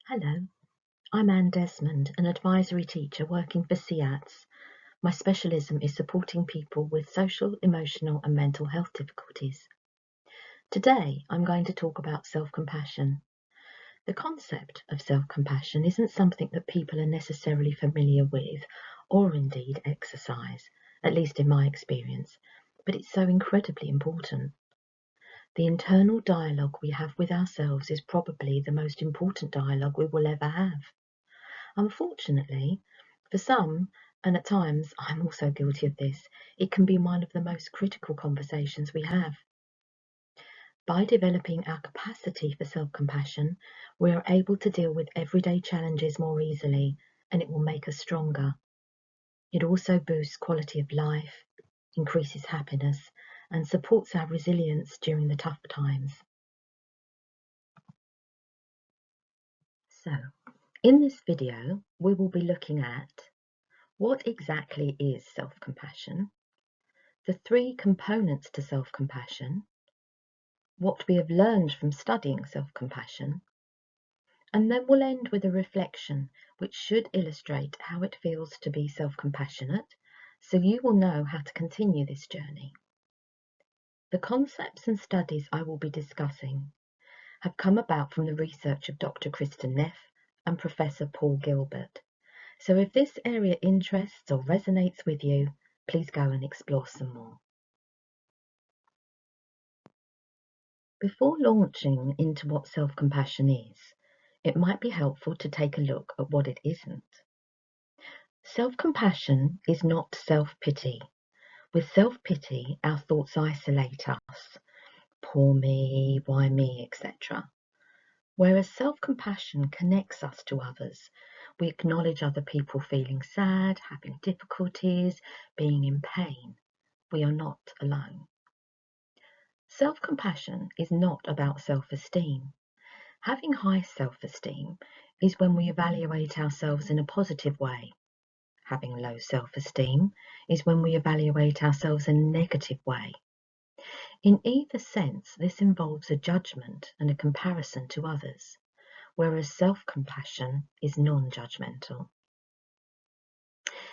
Hello, I'm Desmond, an advisory teacher working for SEATS. My specialism is supporting people with social, emotional and mental health difficulties. Today, I'm going to talk about self-compassion. The concept of self-compassion isn't something that people are necessarily familiar with or indeed exercise, at least in my experience, but it's so incredibly important. The internal dialogue we have with ourselves is probably the most important dialogue we will ever have. Unfortunately, for some, and at times I'm also guilty of this, it can be one of the most critical conversations we have. By developing our capacity for self-compassion, we are able to deal with everyday challenges more easily, and it will make us stronger. It also boosts quality of life, increases happiness, and supports our resilience during the tough times. So, in this video, we will be looking at what exactly is self-compassion, the three components to self-compassion, what we have learned from studying self-compassion, and then we'll end with a reflection which should illustrate how it feels to be self-compassionate, so you will know how to continue this journey. The concepts and studies I will be discussing have come about from the research of Dr. Kristen Neff and Professor Paul Gilbert. So if this area interests or resonates with you, please go and explore some more. Before launching into what self-compassion is, it might be helpful to take a look at what it isn't. Self-compassion is not self-pity. With self-pity, our thoughts isolate us. Poor me, why me, etc. Whereas self-compassion connects us to others. We acknowledge other people feeling sad, having difficulties, being in pain. We are not alone. Self-compassion is not about self-esteem. Having high self-esteem is when we evaluate ourselves in a positive way. Having low self-esteem is when we evaluate ourselves in a negative way. In either sense, this involves a judgment and a comparison to others, whereas self-compassion is non-judgmental.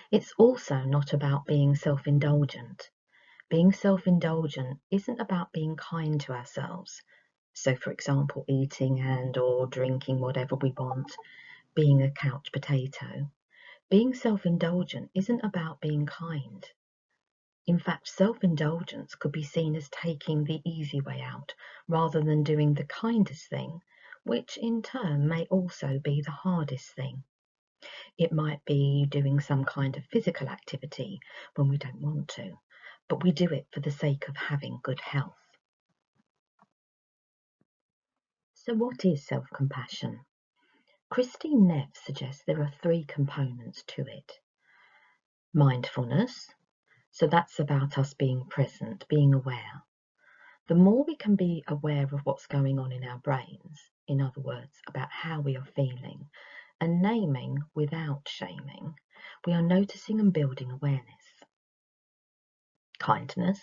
It's also not about being self-indulgent. Being self-indulgent isn't about being kind to ourselves. So, for example, eating and or drinking whatever we want, being a couch potato. Being self-indulgent isn't about being kind. In fact, self-indulgence could be seen as taking the easy way out rather than doing the kindest thing, which in turn may also be the hardest thing. It might be doing some kind of physical activity when we don't want to, but we do it for the sake of having good health. So what is self-compassion? Christine Neff suggests there are three components to it. Mindfulness, so that's about us being present, being aware. The more we can be aware of what's going on in our brains, in other words, about how we are feeling, and naming without shaming, we are noticing and building awareness. Kindness,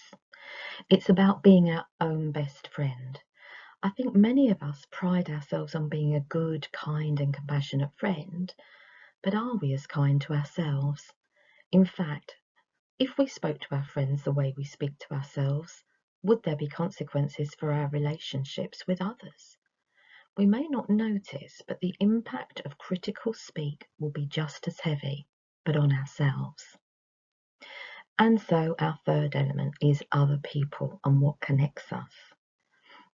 it's about being our own best friend. I think many of us pride ourselves on being a good, kind and compassionate friend, but are we as kind to ourselves? In fact, if we spoke to our friends the way we speak to ourselves, would there be consequences for our relationships with others? We may not notice, but the impact of critical speak will be just as heavy, but on ourselves. And so our third element is other people and what connects us.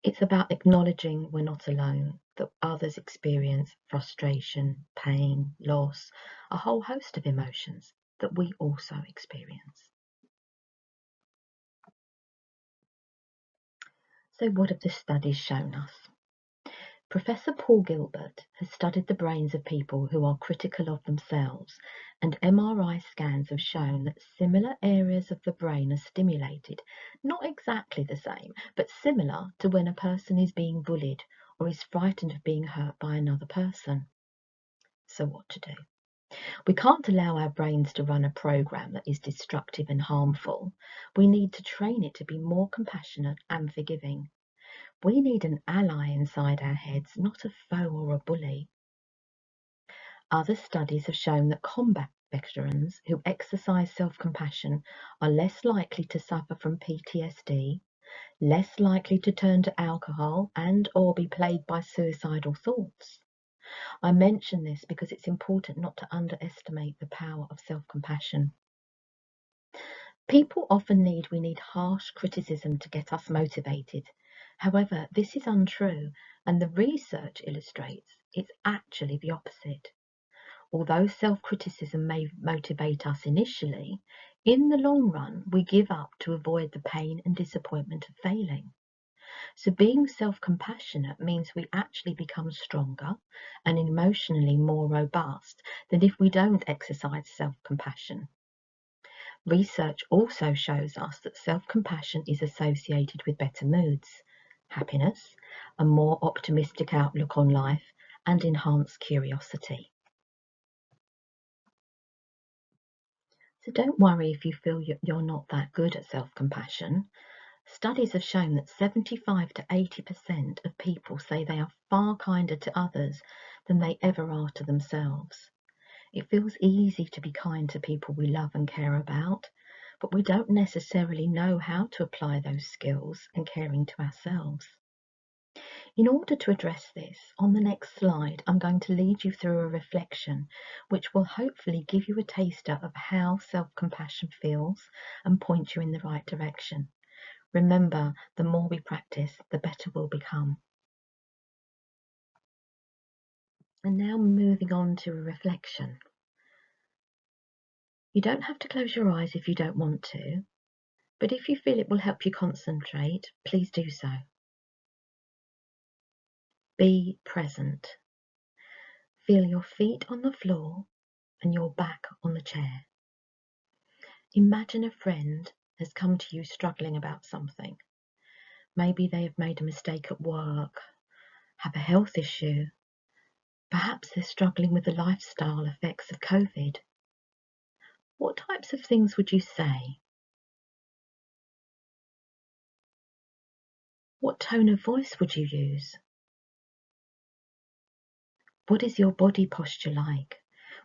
It's about acknowledging we're not alone, that others experience frustration, pain, loss, a whole host of emotions that we also experience. So what have the studies shown us? Professor Paul Gilbert has studied the brains of people who are critical of themselves, and MRI scans have shown that similar areas of the brain are stimulated, not exactly the same, but similar to when a person is being bullied or is frightened of being hurt by another person. So what to do? We can't allow our brains to run a program that is destructive and harmful. We need to train it to be more compassionate and forgiving. We need an ally inside our heads, not a foe or a bully. Other studies have shown that combat veterans who exercise self-compassion are less likely to suffer from PTSD, less likely to turn to alcohol and or be plagued by suicidal thoughts. I mention this because it's important not to underestimate the power of self-compassion. People often we need harsh criticism to get us motivated. However, this is untrue, and the research illustrates it's actually the opposite. Although self-criticism may motivate us initially, in the long run we give up to avoid the pain and disappointment of failing. So being self-compassionate means we actually become stronger and emotionally more robust than if we don't exercise self-compassion. Research also shows us that self-compassion is associated with better moods, happiness, a more optimistic outlook on life, and enhanced curiosity. So don't worry if you feel you're not that good at self-compassion. Studies have shown that 75 to 80% of people say they are far kinder to others than they ever are to themselves. It feels easy to be kind to people we love and care about, but we don't necessarily know how to apply those skills and caring to ourselves. In order to address this, on the next slide, I'm going to lead you through a reflection which will hopefully give you a taster of how self-compassion feels and point you in the right direction. Remember, the more we practice, the better we'll become. And now moving on to a reflection. You don't have to close your eyes if you don't want to, but if you feel it will help you concentrate, please do so. Be present. Feel your feet on the floor and your back on the chair. Imagine a friend has come to you struggling about something. Maybe they have made a mistake at work, have a health issue. Perhaps they're struggling with the lifestyle effects of COVID. What types of things would you say? What tone of voice would you use? What is your body posture like?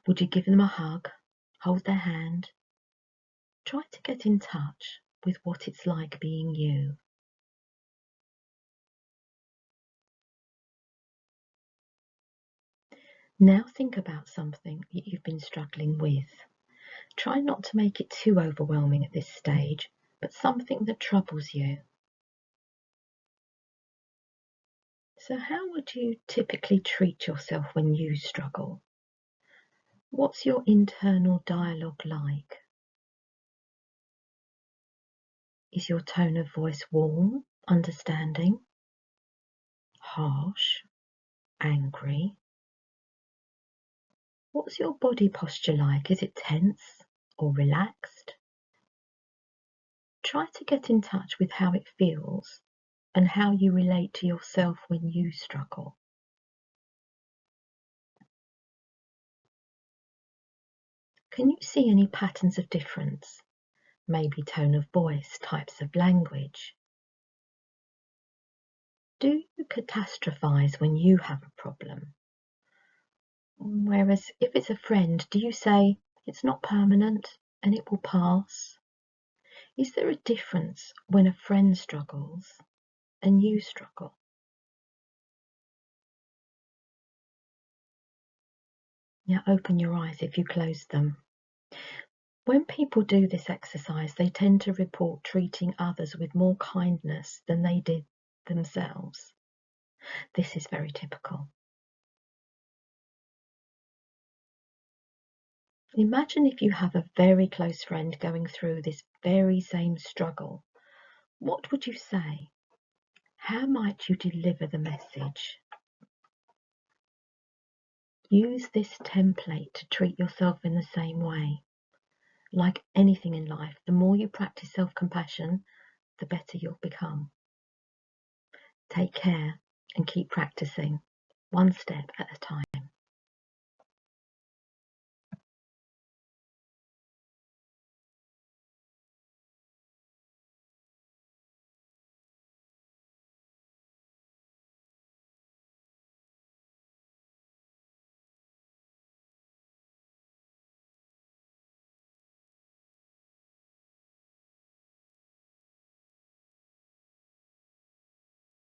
Would you give them a hug, hold their hand? Try to get in touch with what it's like being you. Now think about something that you've been struggling with. Try not to make it too overwhelming at this stage, but something that troubles you. So how would you typically treat yourself when you struggle? What's your internal dialogue like? Is your tone of voice warm, understanding, harsh, angry? What's your body posture like? Is it tense or relaxed? Try to get in touch with how it feels and how you relate to yourself when you struggle. Can you see any patterns of difference? Maybe tone of voice, types of language. Do you catastrophize when you have a problem? Whereas if it's a friend, do you say, it's not permanent and it will pass? Is there a difference when a friend struggles and you struggle? Now open your eyes if you close them. When people do this exercise, they tend to report treating others with more kindness than they did themselves. This is very typical. Imagine if you have a very close friend going through this very same struggle. What would you say? How might you deliver the message? Use this template to treat yourself in the same way. Like anything in life, the more you practice self-compassion, the better you'll become. Take care and keep practicing, one step at a time.